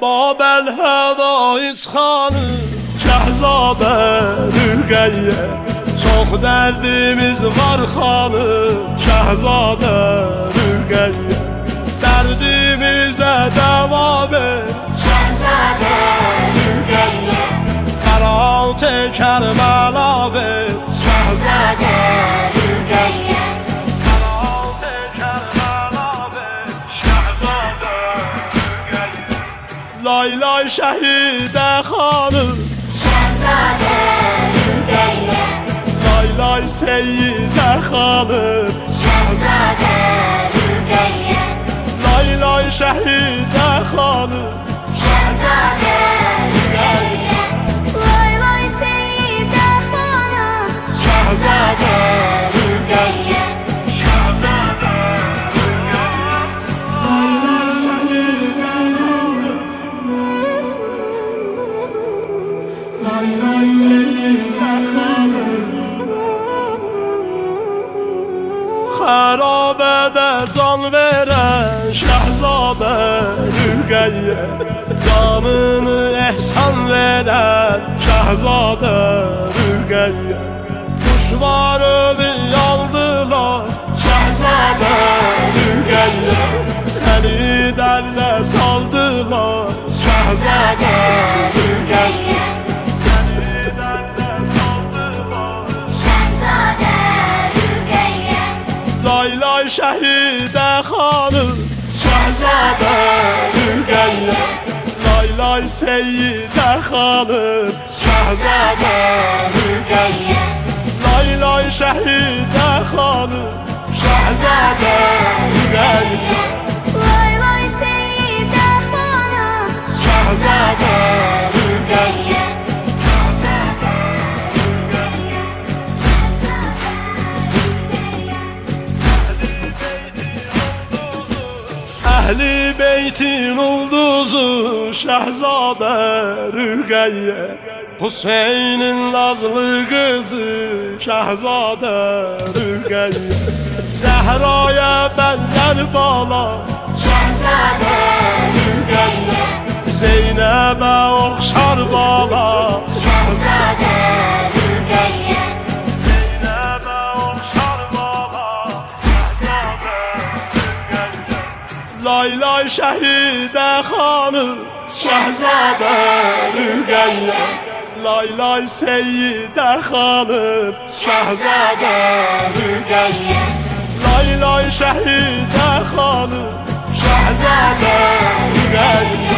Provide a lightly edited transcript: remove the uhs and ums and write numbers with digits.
Babel Həvaiz xanı Şəhzadə Rüqəyyə Çox dərdimiz var xanı Şəhzadə Rüqəyyə Dərdimizə dəva ver Şəhzadə Rüqəyyə Qərat Kərbəla ver Şəhzadə Rüqəyyə Qərat Kərbəla ver Şəhzadə Rüqəyyə Lay lay şəhidə xanım Şəhzadə Rüqəyyə Lay lay seyyidə xanım Şəhzadə Rüqəyyə Lay lay şəhidə xanım Şəhzadə Rüqəyyə Lay lay Seyyidə xanım Şəhzadə Rüqəyyə Xərabədə can verən Şəhzadə Rüqəyyə Canını ehsan verən Şəhzadə Rüqəyyə Quşvarını aldılar Şəhzadə Rüqəyyə Səni dərdə saldılar Şəhzadə Rüqəyyə Səni dərdə saldılar Şəhzadə Rüqəyyə Lay lay şəhidə xanım Şəhzadə Rüqəyyə Lay lay seyyidə xanım Şəhzadə Rüqəyyə Lay lay şəhidə xanım Şəhzadə Rüqəyyə Lay lay Seyyidə xanım Şəhzadə Rüqəyyə Əhli beytin ulduzu Şəhzadə Rüqəyyə Hüseynin nazlı qızı Şəhzadə Rüqəyyə Zəhraya bənzər bala Şəhzadə Rüqəyyə Zeynəbə oxşar bala Şəhzadə Rüqəyyə Zeynəbə oxşar bala Şəhzadə Rüqəyyə Lay lay şəhidə xanım Şəhzadə Rüqəyyə Lay lay seyyidə xanım Şəhzadə Rüqəyyə Lay lay şəhidə xanım Şəhzadə Rüqəyyə